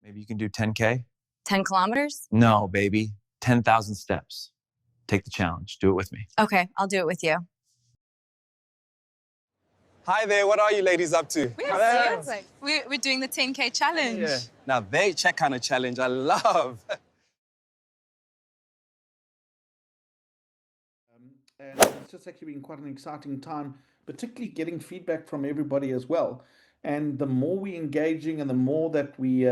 Maybe you can do 10K? 10 kilometers? No, baby. 10,000 steps. Take the challenge. Do it with me. Okay, I'll do it with you. Hi there, what are you ladies up to? We're doing the 10K challenge. Yeah. Now, they check kind of challenge I love. And it's just actually been quite an exciting time, particularly getting feedback from everybody as well. And the more we engaging and the more that we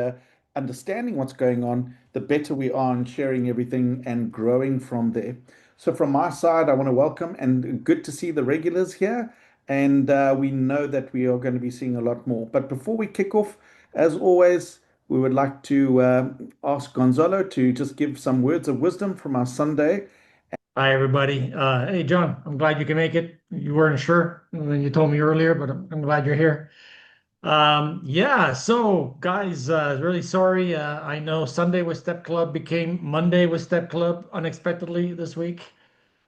understanding what's going on, the better we are in sharing everything and growing from there. So from my side, I want to welcome and good to see the regulars here. And we know that we are going to be seeing a lot more. But before we kick off, as always, we would like to ask Gonzalo to just give some words of wisdom from our Sunday. Hi, everybody. Hey, John, I'm glad you can make it. You weren't sure when you told me earlier, but I'm glad you're here. Yeah, so guys, really sorry. I know Sunday with Step Club became Monday with Step Club unexpectedly this week.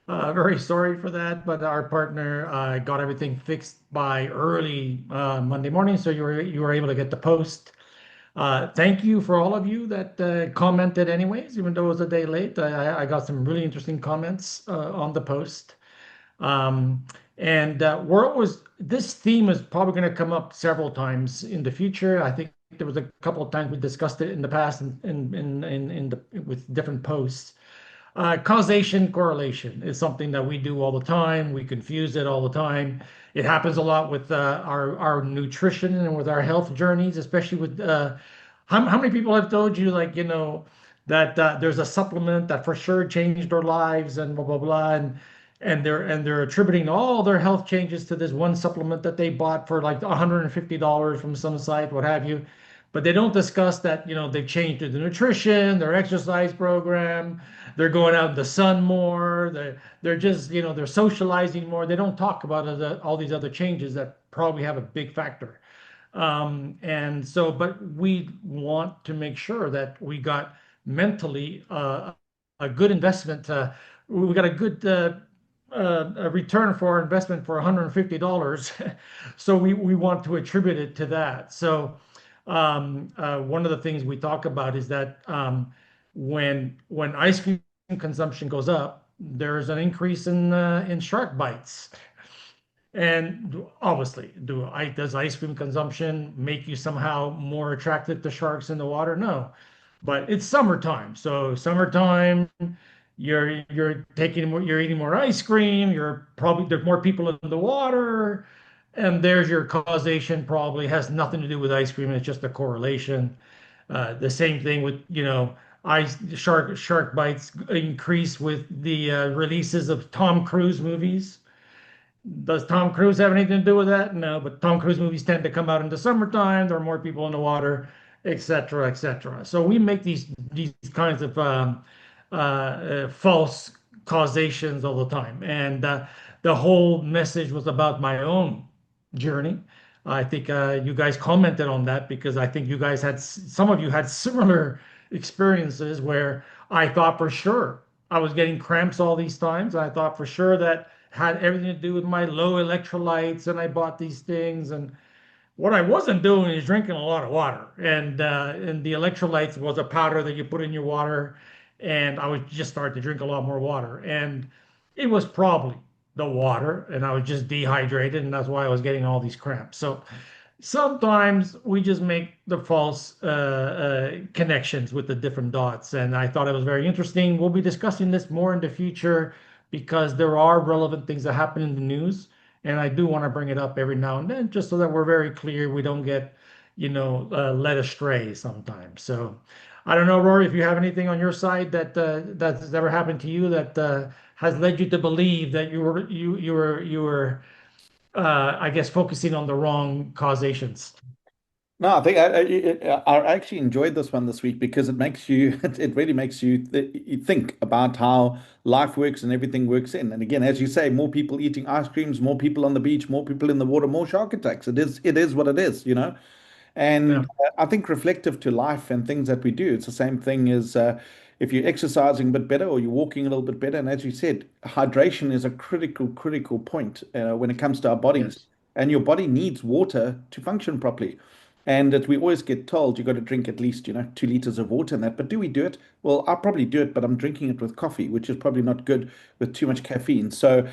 Very sorry for that, but our partner got everything fixed by early Monday morning, so you were able to get the post. Thank you for all of you that commented anyways, even though it was a day late. I got some really interesting comments on the post. And this theme is probably going to come up several times in the future. I think there was a couple of times we discussed it in the past with different posts. Causation correlation is something that we do all the time. We confuse it all the time. It happens a lot with our nutrition and with our health journeys, especially with how many people have told you, like, that there's a supplement that for sure changed their lives and blah blah blah, and they're attributing all their health changes to this one supplement that they bought for like $150 from some site, what have you. But they don't discuss that, they've changed their nutrition, their exercise program, they're going out in the sun more, they're just, they're socializing more. They don't talk about all these other changes that probably have a big factor. But we want to make sure that we got mentally a good investment. We got a good a return for our investment for $150. So we want to attribute it to that. So one of the things we talk about is that when ice cream consumption goes up, there's an increase in shark bites. And obviously, does ice cream consumption make you somehow more attracted to sharks in the water? No, but it's summertime. So summertime, you're eating more ice cream. There's more people in the water, and there's your causation. Probably has nothing to do with ice cream. It's just a correlation. The same thing with shark bites increase with the releases of Tom Cruise movies. Does Tom Cruise have anything to do with that? No, but Tom Cruise movies tend to come out in the summertime. There are more people in the water, et cetera, et cetera. So we make these kinds of false causations all the time. And the whole message was about my own journey. I think you guys commented on that because I think some of you had similar experiences where I thought for sure I was getting cramps all these times. I thought for sure that had everything to do with my low electrolytes, and I bought these things. And what I wasn't doing is drinking a lot of water. And the electrolytes was a powder that you put in your water, and I was just starting to drink a lot more water. And it was probably the water, and I was just dehydrated, and that's why I was getting all these cramps. So sometimes we just make the false connections with the different dots, and I thought it was very interesting. We'll be discussing this more in the future because there are relevant things that happen in the news, and I do want to bring it up every now and then just so that we're very clear we don't get, led astray sometimes. So I don't know, Rory, if you have anything on your side that's ever happened to you that has led you to believe that you were I guess focusing on the wrong causations. No, I think I actually enjoyed this one this week because it makes you, it really makes you think about how life works and everything works in. And again, as you say, more people eating ice creams, more people on the beach, more people in the water, more shark attacks. It is what it is. And Yeah. I think reflective to life and things that we do, it's the same thing as if you're exercising a bit better or you're walking a little bit better. And as you said, hydration is a critical point when it comes to our bodies. Yes. And your body needs water to function properly. And that we always get told you got to drink at least, 2 liters of water and that. But do we do it? Well, I probably do it, but I'm drinking it with coffee, which is probably not good with too much caffeine. So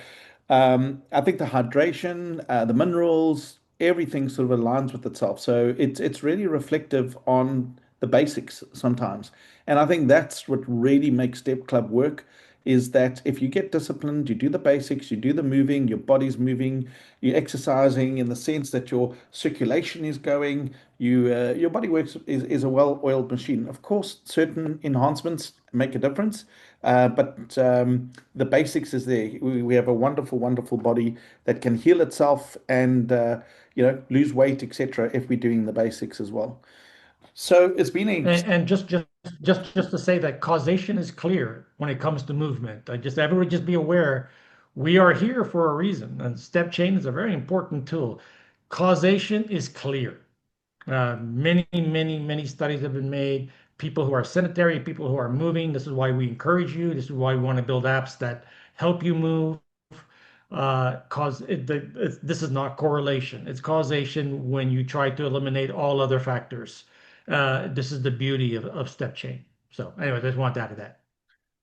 I think the hydration, the minerals, everything sort of aligns with itself. So it's really reflective on the basics sometimes. And I think that's what really makes Step Club work is that if you get disciplined, you do the basics, you do the moving, your body's moving, you're exercising in the sense that your circulation is going, your body works is a well-oiled machine. Of course, certain enhancements make a difference, but the basics is there. We have a wonderful, wonderful body that can heal itself and lose weight, etc. if we're doing the basics as well. So it's been a And just to say that causation is clear when it comes to movement. I just everybody just be aware we are here for a reason, and step chain is a very important tool. Causation is clear. Many studies have been made. People who are sedentary, people who are moving. This is why we encourage you. This is why we want to build apps that help you move. This is not correlation. It's causation when you try to eliminate all other factors. This is the beauty of step chain. So anyway, I just want to add to that.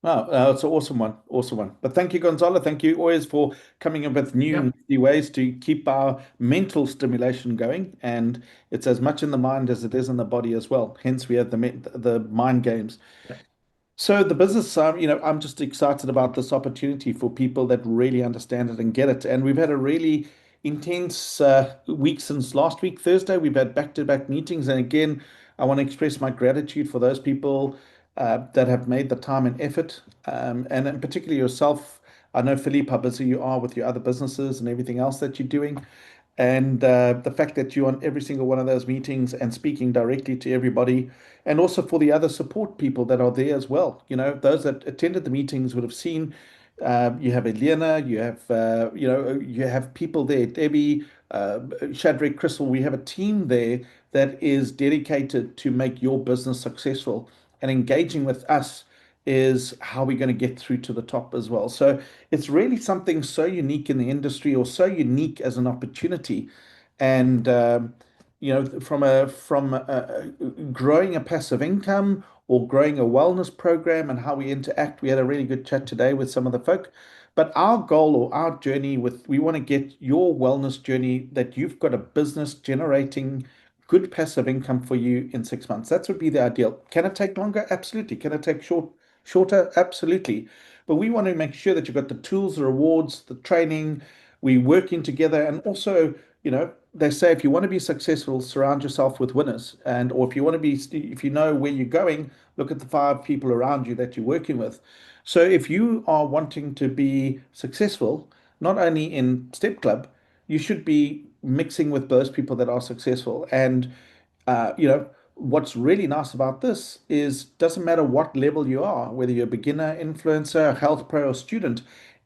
Wow, it's an awesome one, awesome one. But thank you, Gonzalo. Thank you always for coming up with new Yeah. and nifty ways to keep our mental stimulation going. And it's as much in the mind as it is in the body as well. Hence, we have the mind games. So the business, I'm just excited about this opportunity for people that really understand it and get it. And we've had a really intense week since last week, Thursday. We've had back-to-back meetings, and again, I want to express my gratitude for those people that have made the time and effort, and in particularly yourself. I know, Philippe, how busy you are with your other businesses and everything else that you're doing. And the fact that you're on every single one of those meetings and speaking directly to everybody, and also for the other support people that are there as well. Those that attended the meetings would have seen you have Elena, you have people there, Debbie, Shadrach, Crystal. We have a team there that is dedicated to make your business successful, and engaging with us is how we're going to get through to the top as well. So it's really something so unique in the industry, or so unique as an opportunity. And from growing a passive income or growing a wellness program and how we interact, we had a really good chat today with some of the folk. But our goal or our journey with we want to get your wellness journey that you've got a business generating good passive income for you in 6 months. That would be the ideal. Can it take longer? Absolutely. Can it take shorter? Absolutely. But we want to make sure that you've got the tools, the rewards, the training, we working together, and also, they say if you want to be successful, surround yourself with winners. And or if you want to be, if you know where you're going, look at the 5 people around you that you're working with. So if you are wanting to be successful, not only in Step Club, you should be mixing with those people that are successful. And what's really nice about this is doesn't matter what level you are, whether you're a beginner, influencer, health pro, or student,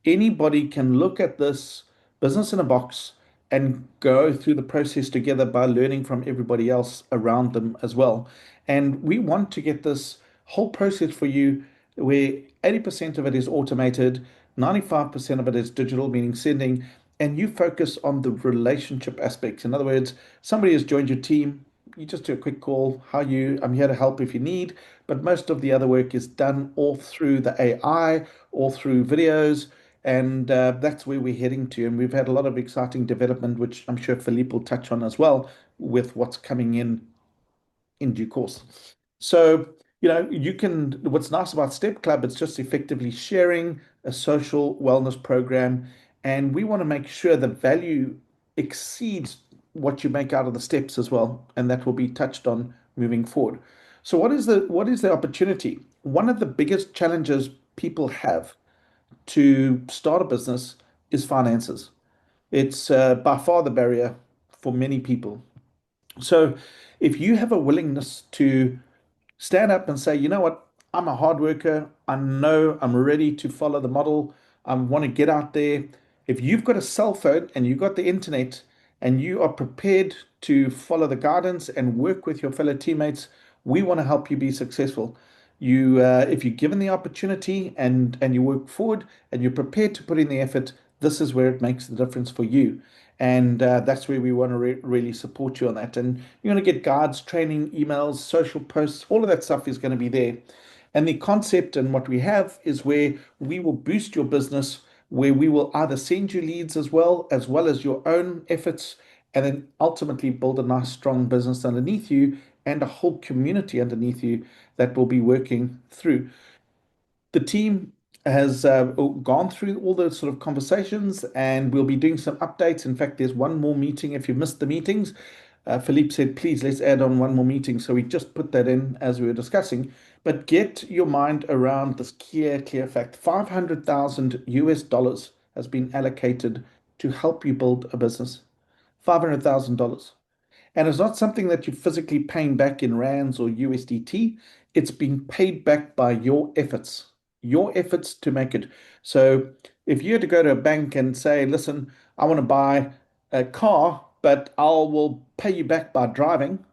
anybody can look at this business in a box and go through the process together by learning from everybody else around them as well. And we want to get this whole process for you where 80% of it is automated, 95% of it is digital, meaning sending, and you focus on the relationship aspects. In other words, somebody has joined your team, you just do a quick call. How you? I'm here to help if you need. But most of the other work is done all through the AI, all through videos, and that's where we're heading to. And we've had a lot of exciting development, which I'm sure Philippe will touch on as well, with what's coming in due course. So, what's nice about Step Club, it's just effectively sharing a social wellness program. And we want to make sure the value exceeds what you make out of the steps as well. And that will be touched on moving forward. So what is the opportunity? One of the biggest challenges people have to start a business is finances. It's by far the barrier for many people. So if you have a willingness to stand up and say, you know what, I'm a hard worker. I know I'm ready to follow the model. I want to get out there. If you've got a cell phone and you've got the internet and you are prepared to follow the guidance and work with your fellow teammates, we want to help you be successful. If you're given the opportunity and you work forward and you're prepared to put in the effort, this is where it makes the difference for you. And that's where we want to really support you on that. And you're going to get guides, training, emails, social posts, all of that stuff is going to be there. And the concept and what we have is where we will boost your business, where we will either send you leads as well as your own efforts, and then ultimately build a nice, strong business underneath you and a whole community underneath you that will be working through. The team has gone through all the sort of conversations, and we'll be doing some updates. In fact, there's one more meeting. If you missed the meetings, Philippe said, please let's add on one more meeting. So we just put that in as we were discussing. But get your mind around this clear fact. 500,000 US dollars has been allocated to help you build a business. $500,000. And it's not something that you're physically paying back in rands or USDT. It's being paid back by your efforts to make it. So if you had to go to a bank and say, listen, I want to buy a car, but I will pay you back by driving,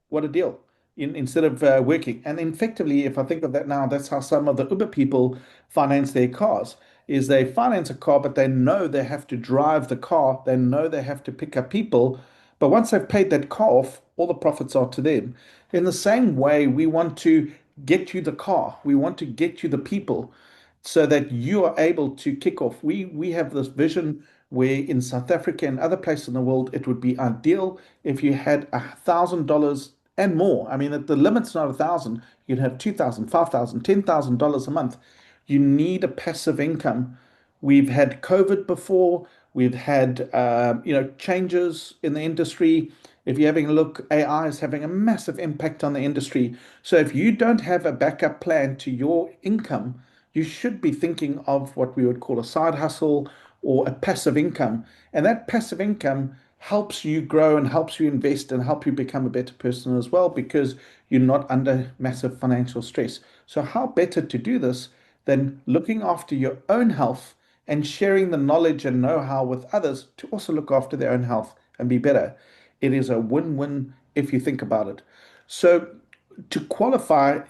what a deal. Instead of working. And effectively, if I think of that now, that's how some of the Uber people finance their cars, is they finance a car, but they know they have to drive the car. They know they have to pick up people. But once they've paid that car off, all the profits are to them. In the same way, we want to get you the car. We want to get you the people so that you are able to kick off. We have this vision where in South Africa and other places in the world, it would be ideal if you had $1,000 and more. I mean, the limit's not 1,000. You'd have 2,000, 5,000, $10,000 a month. You need a passive income. We've had COVID before. We've had changes in the industry. If you're having a look, AI is having a massive impact on the industry. So if you don't have a backup plan to your income, you should be thinking of what we would call a side hustle or a passive income. And that passive income helps you grow and helps you invest and help you become a better person as well because you're not under massive financial stress. So, how better to do this than looking after your own health and sharing the knowledge and know how with others to also look after their own health and be better? It is a win win if you think about it. So, to qualify,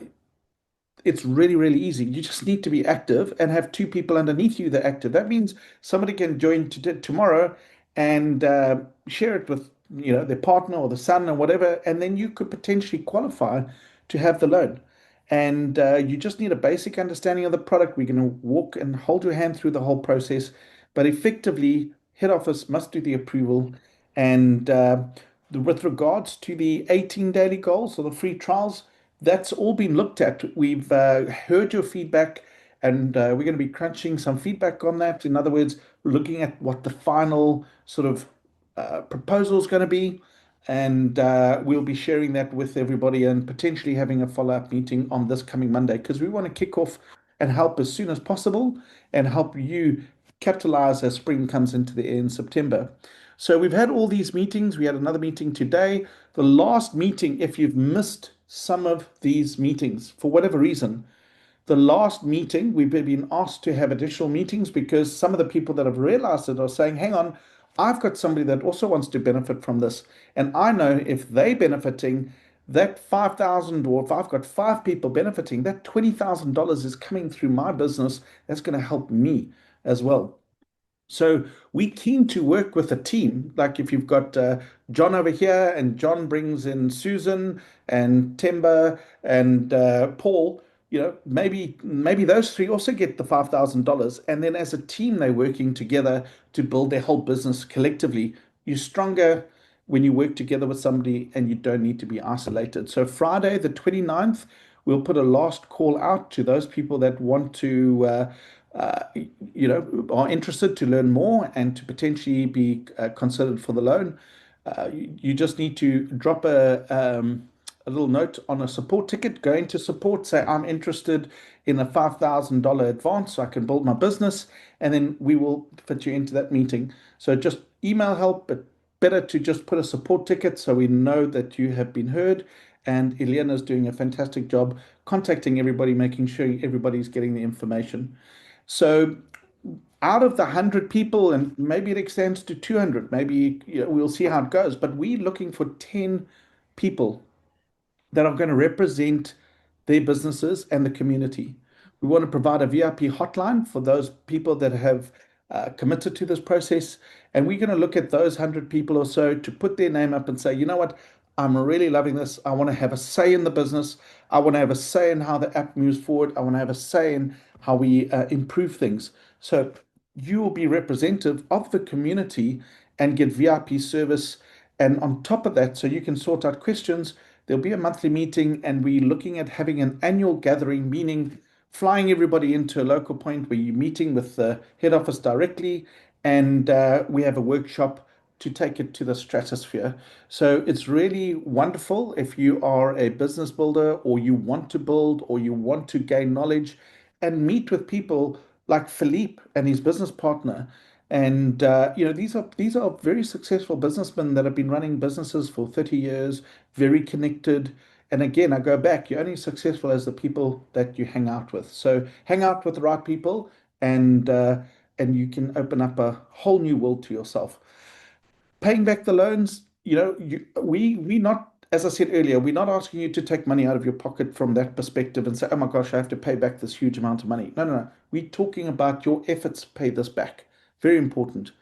it's really easy. You just need to be active and have two people underneath you that are active. That means somebody can join tomorrow and share it with their partner or the son or whatever, and then you could potentially qualify to have the loan. And you just need a basic understanding of the product. We're going to walk and hold your hand through the whole process, but effectively, head office must do the approval. And with regards to the 18 daily goals or the free trials, that's all been looked at. We've heard your feedback, and we're going to be crunching some feedback on that. In other words, looking at what the final sort of proposal is going to be. And we'll be sharing that with everybody and potentially having a follow-up meeting on this coming Monday because we want to kick off and help as soon as possible and help you capitalize as spring comes into the air in September. So we've had all these meetings. We had another meeting today. The last meeting, if you've missed some of these meetings for whatever reason, the last meeting, we've been asked to have additional meetings because some of the people that have realized it are saying, hang on, I've got somebody that also wants to benefit from this. And I know if they're benefiting, that 5,000, or if I've got five people benefiting, that $20,000 is coming through my business. That's going to help me as well. So we keen to work with a team. Like if you've got John over here, and John brings in Susan and Timber and Paul, maybe those three also get the $5,000, and then as a team they're working together to build their whole business collectively. You're stronger when you work together with somebody, and you don't need to be isolated. So Friday the 29th, we'll put a last call out to those people that want to. Uh, are interested to learn more and to potentially be considered for the loan. You just need to drop a little note on a support ticket, go into support, say, I'm interested in a $5,000 advance so I can build my business, and then we will fit you into that meeting. So just email help, but better to just put a support ticket so we know that you have been heard. And Elena's doing a fantastic job contacting everybody, making sure everybody's getting the information. So out of the 100 people, and maybe it extends to 200, maybe we'll see how it goes, but we're looking for 10 people that are going to represent their businesses and the community. We want to provide a VIP hotline for those people that have committed to this process. And we're going to look at those 100 people or so to put their name up and say, you know what, I'm really loving this. I want to have a say in the business. I want to have a say in how the app moves forward. I want to have a say in how we improve things. So you will be representative of the community and get VIP service. And on top of that, so you can sort out questions, there'll be a monthly meeting, and we're looking at having an annual gathering, meaning flying everybody into a local point where you're meeting with the head office directly, and we have a workshop to take it to the stratosphere. So it's really wonderful if you are a business builder, or you want to build, or you want to gain knowledge and meet with people like Philippe and his business partner. And these are very successful businessmen that have been running businesses for 30 years, very connected. And again, I go back, you're only successful as the people that you hang out with. So hang out with the right people, and you can open up a whole new world to yourself. Paying back the loans, we not, as I said earlier, we're not asking you to take money out of your pocket from that perspective and say, oh my gosh, I have to pay back this huge amount of money. No, no, no. We're talking about your efforts pay this back. Very important.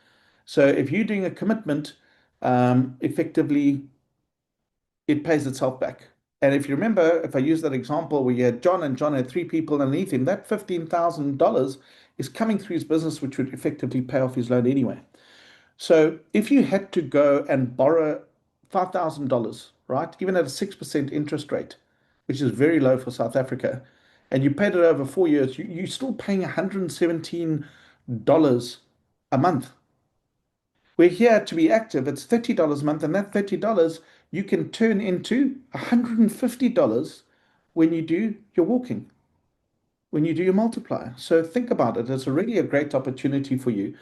So if you're doing a commitment, effectively, it pays itself back. And if you remember, if I use that example where you had John and John had three people underneath him, that $15,000 is coming through his business, which would effectively pay off his loan anyway. So if you had to go and borrow $5,000, right, even at a 6% interest rate, which is very low for South Africa, and you paid it over 4 years, you're still paying $117 a month. We're here to be active. It's $30 a month, and that $30 you can turn into $150 when you do your walking, when you do your multiplier. So think about it. It's really a great opportunity for you.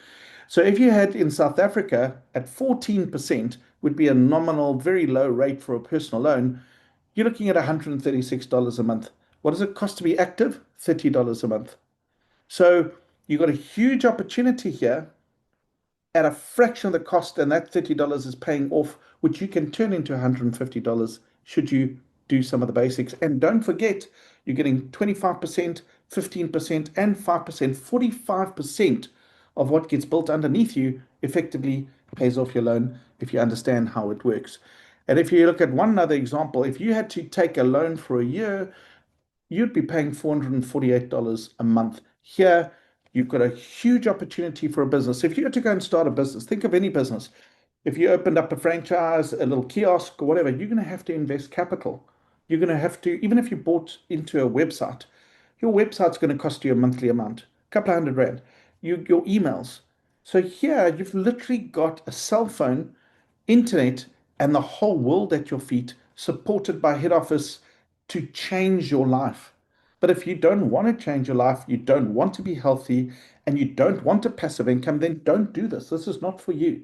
So if you had in South Africa at 14% would be a nominal, very low rate for a personal loan, you're looking at $136 a month. What does it cost to be active? $30 a month. So you've got a huge opportunity here at a fraction of the cost, and that $30 is paying off, which you can turn into $150 should you do some of the basics. And don't forget, you're getting 25%, 15%, and 5%, 45% of what gets built underneath you effectively pays off your loan if you understand how it works. And if you look at one other example, if you had to take a loan for a year, you'd be paying $448 a month. Here, you've got a huge opportunity for a business. If you had to go and start a business, think of any business. If you opened up a franchise, a little kiosk, or whatever, you're going to have to invest capital. You're going to have to, even if you bought into a website, your website's going to cost you a monthly amount, a couple of hundred rand. Your emails. So here, you've literally got a cell phone, internet, and the whole world at your feet, supported by head office to change your life. But if you don't want to change your life, you don't want to be healthy, and you don't want a passive income, then don't do this. This is not for you.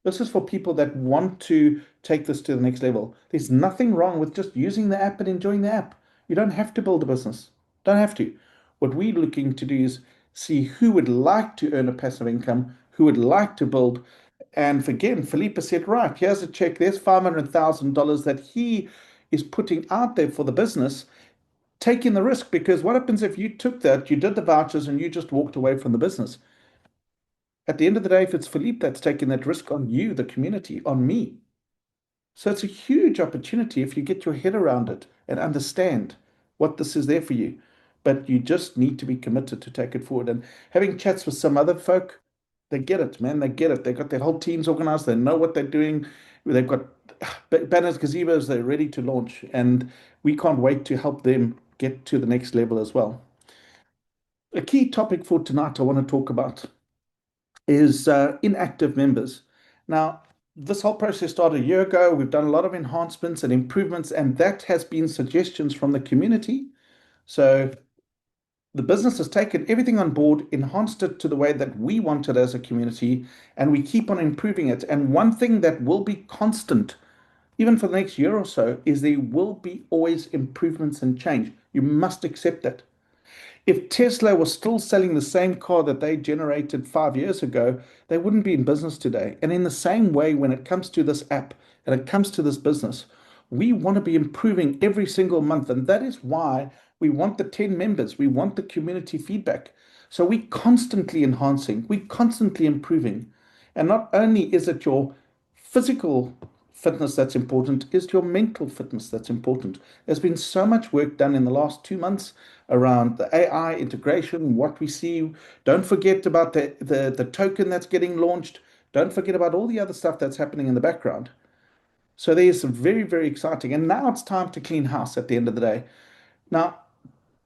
This is for people that want to take this to the next level. There's nothing wrong with just using the app and enjoying the app. You don't have to build a business. Don't have to. What we're looking to do is see who would like to earn a passive income, who would like to build. And again, Philippe said, right, here's a check. There's $500,000 that he is putting out there for the business, taking the risk. Because what happens if you took that, you did the vouchers, and you just walked away from the business? At the end of the day, if it's Philippe that's taking that risk on you, the community, on me. So it's a huge opportunity if you get your head around it and understand what this is there for you. But you just need to be committed to take it forward. And having chats with some other folk, they get it, man. They get it. They've got their whole teams organized. They know what they're doing. They've got banners, gazebos. They're ready to launch. And we can't wait to help them get to the next level as well. A key topic for tonight I want to talk about is inactive members. Now, this whole process started a year ago. We've done a lot of enhancements and improvements, and that has been suggestions from the community. So the business has taken everything on board, enhanced it to the way that we want it as a community, and we keep on improving it. And one thing that will be constant, even for the next year or so, is there will be always improvements and change. You must accept that. If Tesla was still selling the same car that they generated 5 years ago, they wouldn't be in business today. And in the same way, when it comes to this app and it comes to this business, we want to be improving every single month. And that is why we want the 10 members. We want the community feedback. So we're constantly enhancing, we're constantly improving. And not only is it your physical fitness that's important, is your mental fitness that's important. There's been so much work done in the last 2 months around the AI integration, what we see. Don't forget about the token that's getting launched. Don't forget about all the other stuff that's happening in the background. So there's some very, very exciting. And now it's time to clean house at the end of the day. Now,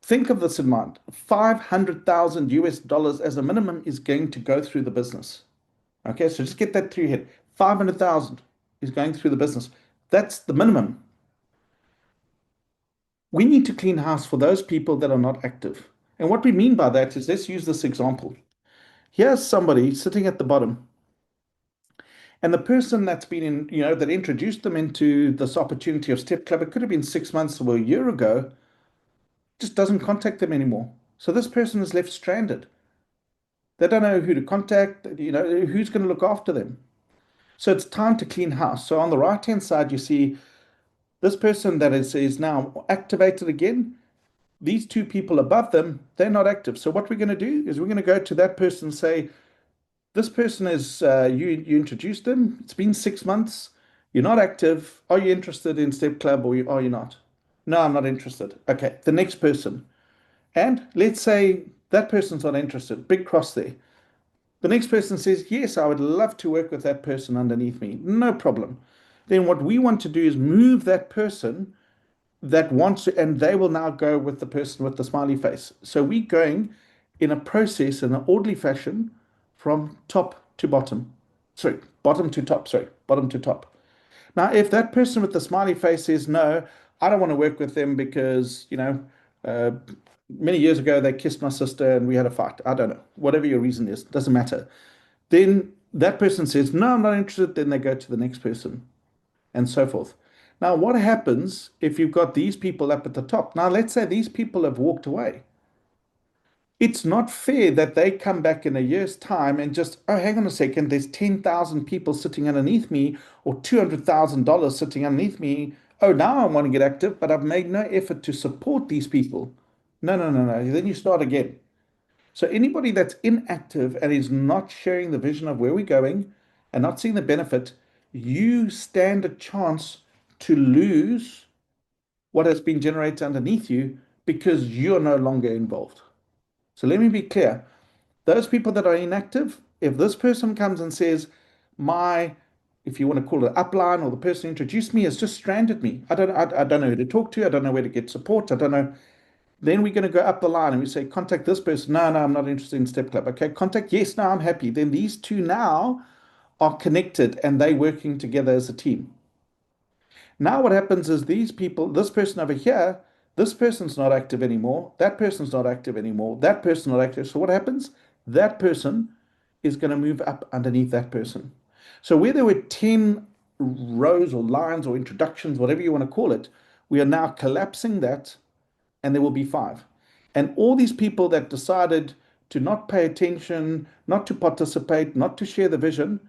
think of this in mind. 500,000 US dollars as a minimum is going to go through the business. Okay, so just get that through your head. 500,000 is going through the business. That's the minimum. We need to clean house for those people that are not active. And what we mean by that is, let's use this example. Here's somebody sitting at the bottom, and the person that's been in, that introduced them into this opportunity of StepClub, it could have been 6 months or a year ago, just doesn't contact them anymore. So this person is left stranded. They don't know who to contact, who's going to look after them. So it's time to clean house. So on the right-hand side, you see this person that is now activated again. These two people above them, they're not active. So what we're going to do is we're going to go to that person and say, this person is, you introduced them. It's been 6 months. You're not active. Are you interested in StepClub or are you not? No, I'm not interested. Okay, the next person. And let's say that person's not interested. Big cross there. The next person says, yes, I would love to work with that person underneath me. No problem. Then what we want to do is move that person that wants to, and they will now go with the person with the smiley face. So we're going in a process in an orderly fashion from top to bottom. Sorry, bottom to top. Sorry, bottom to top. Now, if that person with the smiley face says, no, I don't want to work with them because, uh, many years ago they kissed my sister and we had a fight. I don't know. Whatever your reason is, doesn't matter. Then that person says, no, I'm not interested. Then they go to the next person and so forth. Now, what happens if you've got these people up at the top? Now, let's say these people have walked away. It's not fair that they come back in a year's time and just, oh, hang on a second, there's 10,000 people sitting underneath me or $200,000 sitting underneath me. Oh, now I want to get active, but I've made no effort to support these people. No, no, no, no. Then you start again. So anybody that's inactive and is not sharing the vision of where we're going and not seeing the benefit, you stand a chance to lose what has been generated underneath you because you're no longer involved. So let me be clear. Those people that are inactive, if this person comes and says, if you want to call it upline, or the person who introduced me has just stranded me. I don't know who to talk to. I don't know where to get support. I don't know. Then we're going to go up the line and we say, contact this person. No, no, I'm not interested in StepClub. Okay, contact, yes, no, I'm happy. Then these two now are connected and they're working together as a team. Now what happens is these people, this person over here, this person's not active anymore. That person's not active anymore. That person's not active. So what happens? That person is going to move up underneath that person. So where there were 10 rows or lines or introductions, whatever you want to call it, we are now collapsing that and there will be 5. And all these people that decided to not pay attention, not to participate, not to share the vision,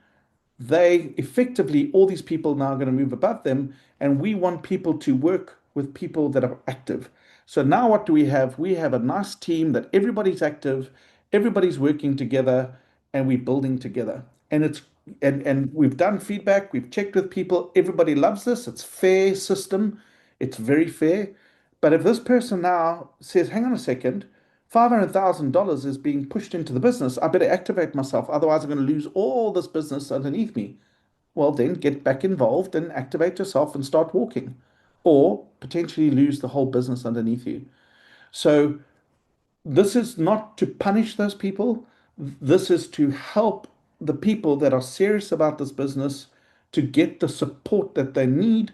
they effectively, all these people now are going to move above them, and we want people to work with people that are active. So now what do we have? We have a nice team that everybody's active, everybody's working together, and we're building together. And we've done feedback, we've checked with people, everybody loves this, it's fair system, it's very fair. But if this person now says, hang on a second, $500,000 is being pushed into the business, I better activate myself, otherwise I'm going to lose all this business underneath me. Well, then get back involved and activate yourself and start walking, or potentially lose the whole business underneath you. So this is not to punish those people. This is to help the people that are serious about this business to get the support that they need,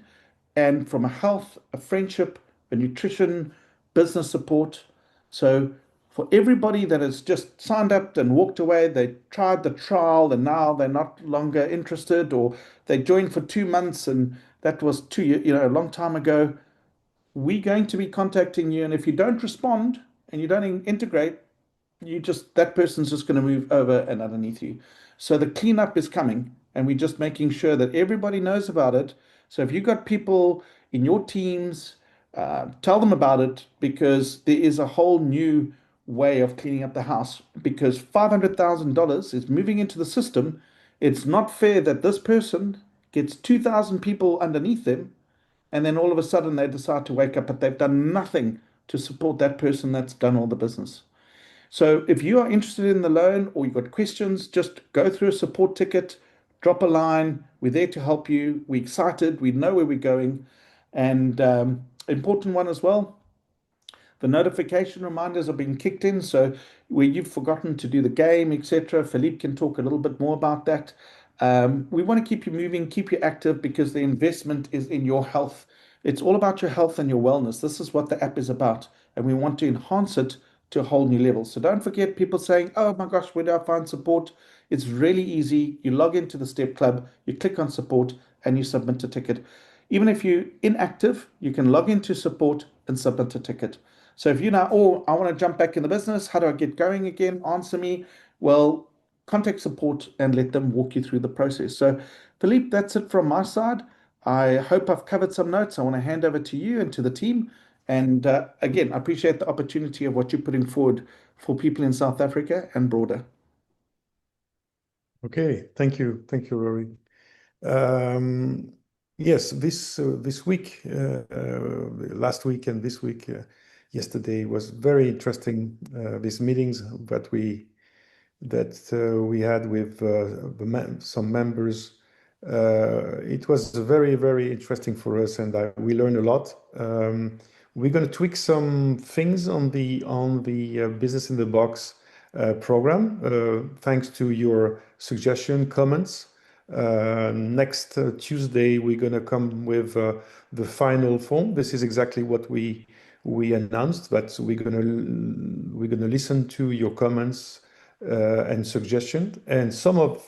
and from a health, a friendship, a nutrition, business support. So for everybody that has just signed up and walked away, they tried the trial and now they're not longer interested, or they joined for 2 months and that was 2 years, a long time ago. We're going to be contacting you, and if you don't respond and you don't integrate, that person's just going to move over and underneath you. So the cleanup is coming, and we're just making sure that everybody knows about it. So if you've got people in your teams, tell them about it, because there is a whole new way of cleaning up the house because $500,000 is moving into the system. It's not fair that this person gets 2,000 people underneath them and then all of a sudden they decide to wake up, but they've done nothing to support that person that's done all the business. So if you are interested in the loan or you've got questions, just go through a support ticket, drop a line. We're there to help you. We're excited. We know where we're going. And important one as well, the notification reminders are being kicked in. So where you've forgotten to do the game, etc., Philippe can talk a little bit more about that. We want to keep you moving, keep you active because the investment is in your health. It's all about your health and your wellness. This is what the app is about. And we want to enhance it to a whole new level. So don't forget people saying, oh my gosh, where do I find support? It's really easy. You log into the Step Club, you click on support, and you submit a ticket. Even if you're inactive, you can log into support and submit a ticket. So if you know, oh, I want to jump back in the business, how do I get going again? Answer me. Well, contact support and let them walk you through the process. So, Philippe, that's it from my side. I hope I've covered some notes. I want to hand over to you and to the team. And again, I appreciate the opportunity of what you're putting forward for people in South Africa and broader. Okay, thank you, Rory. Yes, this week, last week and this week, yesterday was very interesting. These meetings that we had with some members. It was very, very interesting for us, and we learned a lot. We're going to tweak some things on the Business in the Box program, thanks to your suggestion, comments. Next Tuesday, we're going to come with the final form. This is exactly what we announced, that we're going to listen to your comments and suggestions, and some of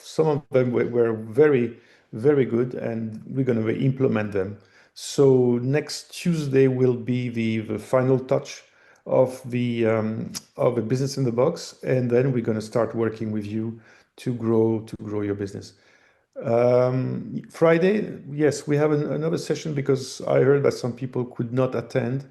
them were very, very good, and we're going to implement them. So next Tuesday will be the final touch of the Business in the Box, and then we're going to start working with you to grow your business. Friday, yes, we have another session because I heard that some people could not attend.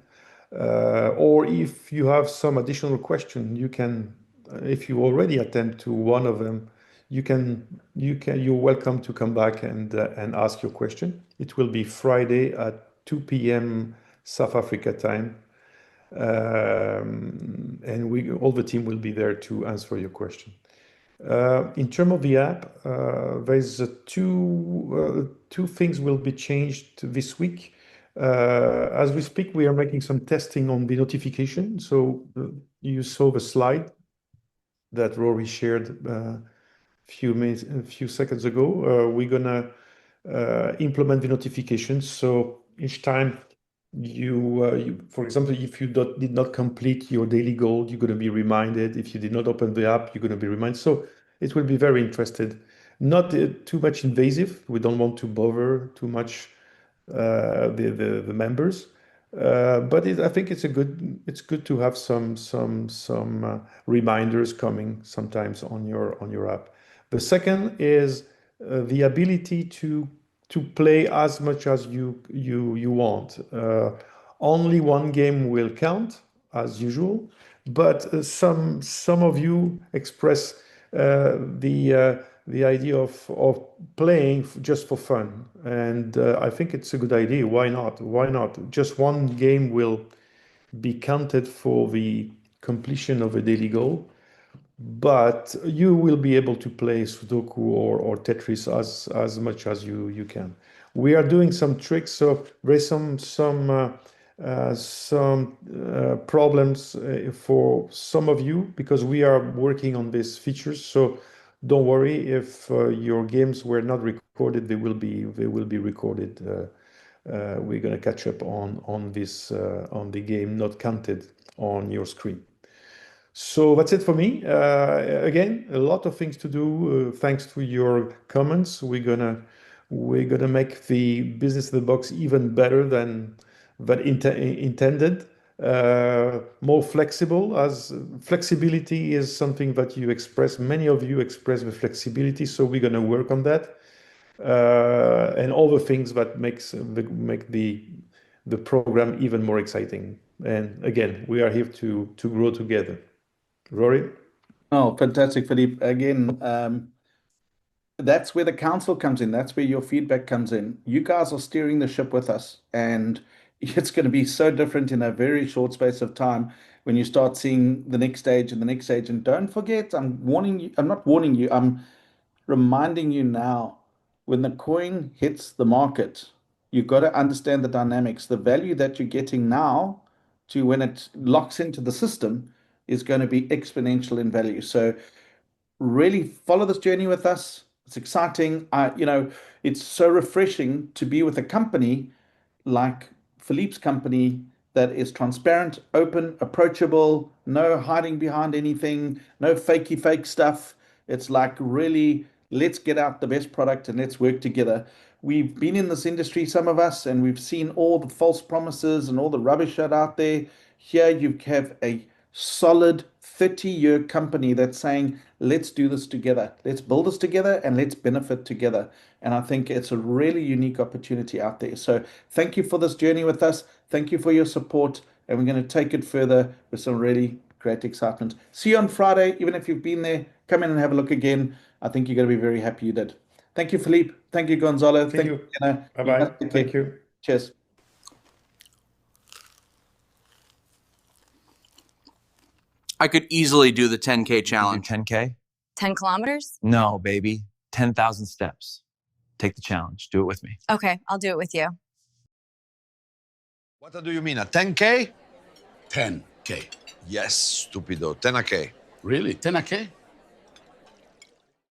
Or if you have some additional question, you can, if you already attend to one of them, you're welcome to come back and ask your question. It will be Friday at 2 p.m. South Africa time. And all the team will be there to answer your question. In terms of the app, there's two things will be changed this week. As we speak, we are making some testing on the notification. So you saw the slide that Rory shared a few seconds ago. We're gonna implement the notifications. So each time you for example, if you did not complete your daily goal, you're going to be reminded. If you did not open the app, you're going to be reminded. So it will be very interested, not too much invasive. We don't want to bother too much the members, but I think it's good to have some reminders coming sometimes on your app. The second is the ability to play as much as you want. Only one game will count as usual, but some of you express the idea of playing just for fun, and I think it's a good idea. Why not? Why not? Just one game will be counted for the completion of a daily goal, but you will be able to play Sudoku or Tetris as much as you can. We are doing some tricks, so there's some problems for some of you because we are working on these features. So don't worry if your games were not recorded; they will be recorded. We're gonna catch up on the game not counted on your screen. So that's it for me. Again, a lot of things to do. Thanks to your comments, we're gonna make the Business in the Box even better than intended. More flexible, as flexibility is something that you express. Many of you express the flexibility, so we're gonna work on that, and all the things that make the program even more exciting. And again, we are here to grow together. Rory? Oh, fantastic, Philippe. Again, that's where the council comes in. That's where your feedback comes in. You guys are steering the ship with us, and it's going to be so different in a very short space of time when you start seeing the next stage and the next stage. And don't forget, I'm warning you, I'm not warning you, I'm reminding you now, when the coin hits the market, you've got to understand the dynamics. The value that you're getting now to when it locks into the system is going to be exponential in value. So really follow this journey with us. It's exciting. It's so refreshing to be with a company like Philippe's company that is transparent, open, approachable, no hiding behind anything, no fakey fake stuff. It's like really, let's get out the best product and let's work together. We've been in this industry, some of us, and we've seen all the false promises and all the rubbish out there. Here you have a solid 30-year company that's saying, let's do this together. Let's build this together and let's benefit together. And I think it's a really unique opportunity out there. So thank you for this journey with us. Thank you for your support. And we're going to take it further with some really great excitement. See you on Friday. Even if you've been there, come in and have a look again. I think you're going to be very happy you did. Thank you, Philippe. Thank you, Gonzalo. Thank you. Anna. Bye-bye. Thank you. Cheers. I could easily do the 10K challenge. 10K? 10 kilometers? No, baby. 10,000 steps. Take the challenge. Do it with me. Okay, I'll do it with you. What do you mean, a 10K? 10K. Yes, stupido, 10K. Really? 10K?